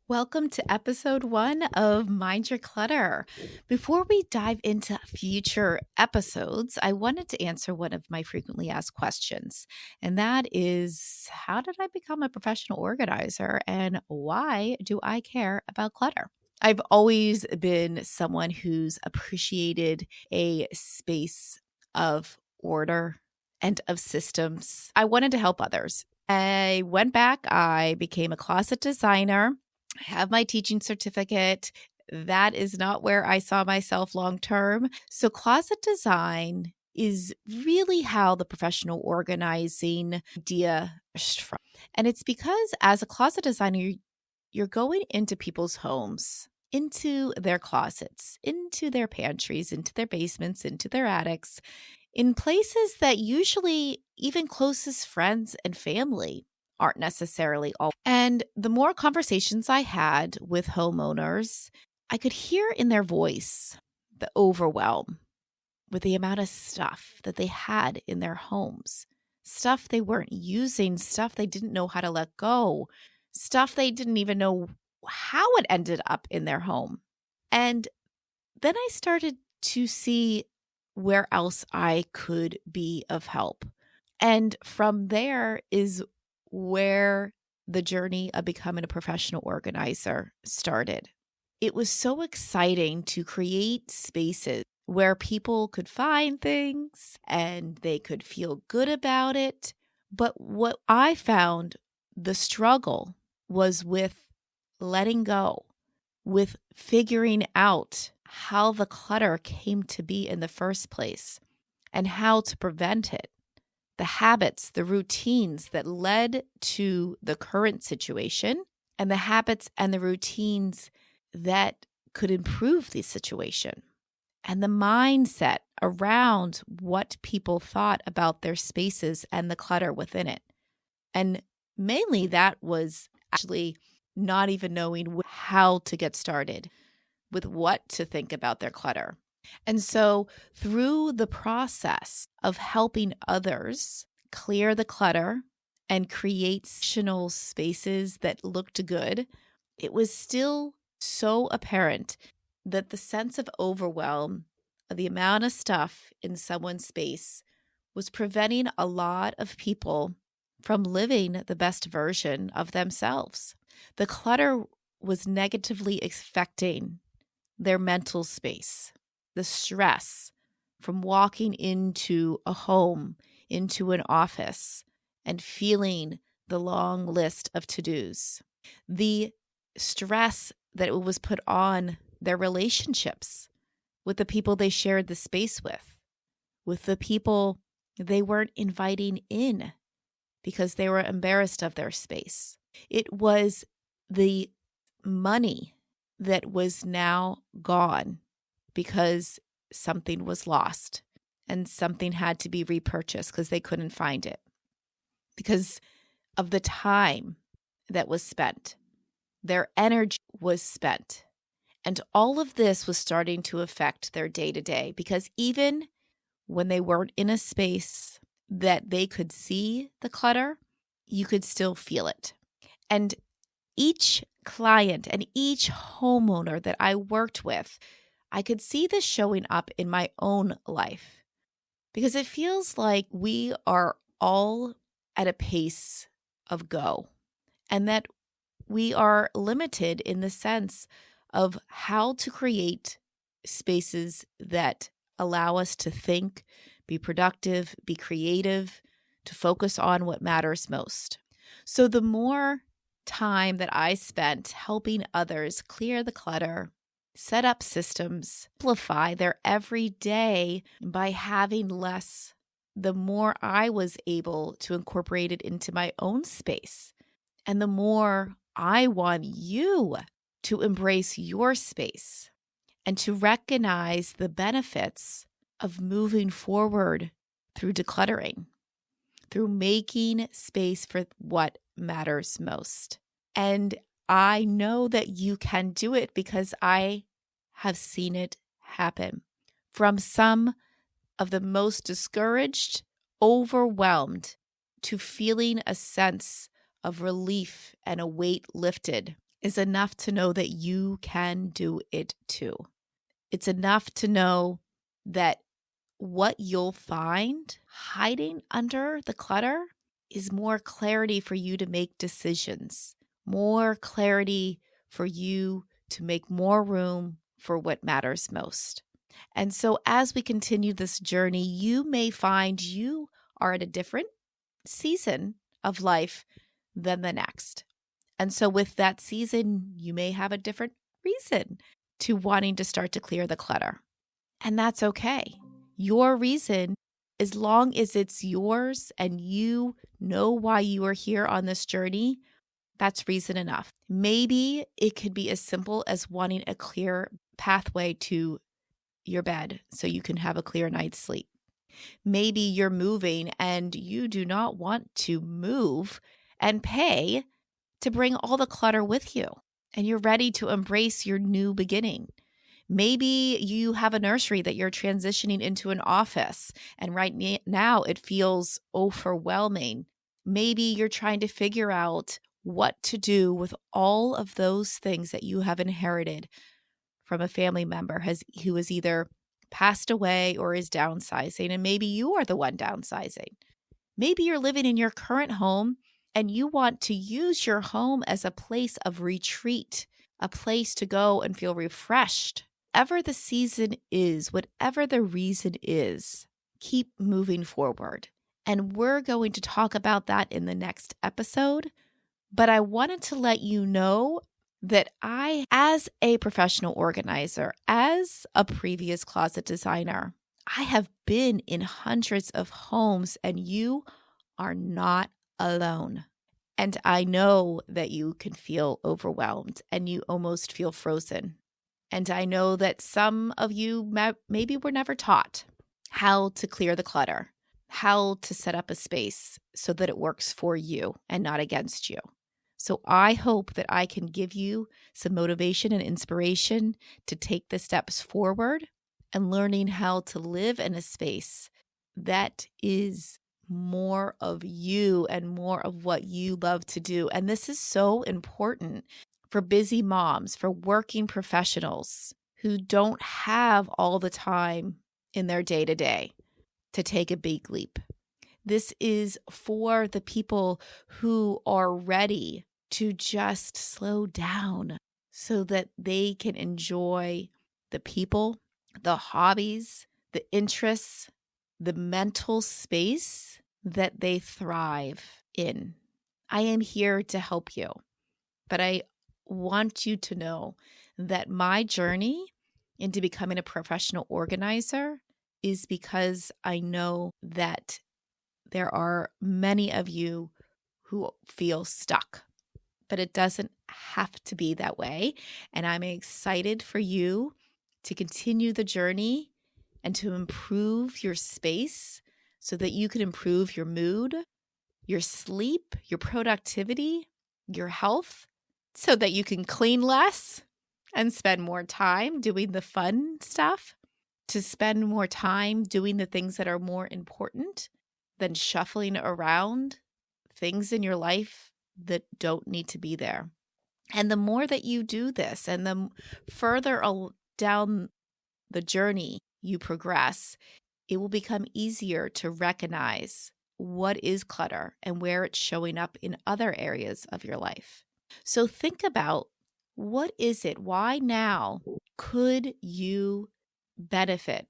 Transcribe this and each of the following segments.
Welcome to episode 1 of Mind Your Clutter. Before we dive into future episodes, I wanted to answer one of my frequently asked questions, and that is, how did I become a professional organizer and why do I care about clutter? I've always been someone who's appreciated a space of order and of systems. I wanted to help others. I went back, I became a closet designer. I have my teaching certificate. That is not where I saw myself long term. So, closet design is really how the professional organizing idea is from. And it's because as a closet designer, you're going into people's homes, into their closets, into their pantries, into their basements, into their attics, in places that usually even closest friends and family aren't necessarily all. And the more conversations I had with homeowners, I could hear in their voice the overwhelm with the amount of stuff that they had in their homes, stuff they weren't using, stuff they didn't know how to let go, stuff they didn't even know how it ended up in their home. And then I started to see where else I could be of help. And from there is where the journey of becoming a professional organizer started. It was so exciting to create spaces where people could find things and they could feel good about it. But what I found the struggle was with letting go, with figuring out how the clutter came to be in the first place and how to prevent it. The habits, the routines that led to the current situation, and the habits and the routines that could improve the situation, and the mindset around what people thought about their spaces and the clutter within it. And mainly that was actually not even knowing how to get started with what to think about their clutter. And so through the process of helping others clear the clutter and create functional spaces that looked good, it was still so apparent that the sense of overwhelm of the amount of stuff in someone's space was preventing a lot of people from living the best version of themselves. The clutter was negatively affecting their mental space, the stress from walking into a home, into an office, and feeling the long list of to-dos, the stress that it was put on their relationships with the people they shared the space with the people they weren't inviting in because they were embarrassed of their space. It was the money that was now gone because something was lost and something had to be repurchased because they couldn't find it, because of the time that was spent. Their energy was spent. And all of this was starting to affect their day-to-day, because even when they weren't in a space that they could see the clutter, you could still feel it. And each client and each homeowner that I worked with, I could see this showing up in my own life, because it feels like we are all at a pace of go, and that we are limited in the sense of how to create spaces that allow us to think, be productive, be creative, to focus on what matters most. So the more time that I spent helping others clear the clutter, set up systems, simplify their everyday by having less, the more I was able to incorporate it into my own space. And the more I want you to embrace your space and to recognize the benefits of moving forward through decluttering, through making space for what matters most. And I know that you can do it because I have seen it happen. From some of the most discouraged, overwhelmed, to feeling a sense of relief and a weight lifted is enough to know that you can do it too. It's enough to know that what you'll find hiding under the clutter is more clarity for you to make decisions, more clarity for you to make more room for what matters most. And so as we continue this journey, you may find you are at a different season of life than the next. And so with that season, you may have a different reason to wanting to start to clear the clutter. And that's okay. Your reason, as long as it's yours and you know why you are here on this journey, that's reason enough. Maybe it could be as simple as wanting a clear pathway to your bed so you can have a clear night's sleep. Maybe you're moving and you do not want to move and pay to bring all the clutter with you, and you're ready to embrace your new beginning. Maybe you have a nursery that you're transitioning into an office, and right now it feels overwhelming. Maybe you're trying to figure out what to do with all of those things that you have inherited from a family member who has either passed away or is downsizing, and maybe you are the one downsizing. Maybe you're living in your current home and you want to use your home as a place of retreat, a place to go and feel refreshed. Whatever the season is, whatever the reason is, keep moving forward. And we're going to talk about that in the next episode. But I wanted to let you know that I, as a professional organizer, as a previous closet designer, I have been in hundreds of homes, and you are not alone. And I know that you can feel overwhelmed and you almost feel frozen. And I know that some of you maybe were never taught how to clear the clutter, how to set up a space so that it works for you and not against you. So I hope that I can give you some motivation and inspiration to take the steps forward and learning how to live in a space that is more of you and more of what you love to do. And this is so important for busy moms, for working professionals who don't have all the time in their day-to-day to take a big leap. This is for the people who are ready to just slow down so that they can enjoy the people, the hobbies, the interests, the mental space that they thrive in. I am here to help you, but I want you to know that my journey into becoming a professional organizer is because I know that there are many of you who feel stuck, but it doesn't have to be that way. And I'm excited for you to continue the journey and to improve your space so that you can improve your mood, your sleep, your productivity, your health, so that you can clean less and spend more time doing the fun stuff, to spend more time doing the things that are more important than shuffling around things in your life that don't need to be there. And the more that you do this and the further down the journey you progress, it will become easier to recognize what is clutter and where it's showing up in other areas of your life. So think about, what is it? Why now could you benefit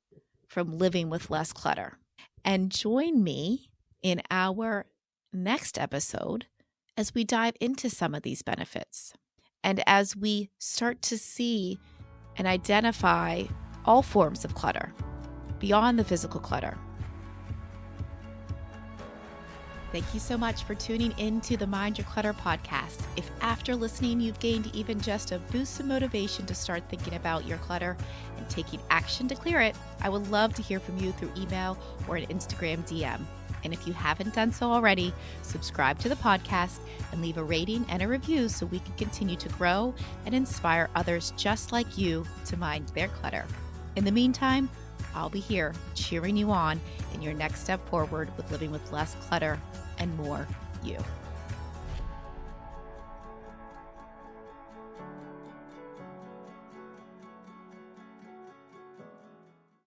from living with less clutter? And join me in our next episode as we dive into some of these benefits and as we start to see and identify all forms of clutter beyond the physical clutter. Thank you so much for tuning in to the Mind Your Clutter podcast. If after listening, you've gained even just a boost of motivation to start thinking about your clutter and taking action to clear it, I would love to hear from you through email or an Instagram DM. And if you haven't done so already, subscribe to the podcast and leave a rating and a review so we can continue to grow and inspire others just like you to mind their clutter. In the meantime, I'll be here cheering you on in your next step forward with living with less clutter and more you.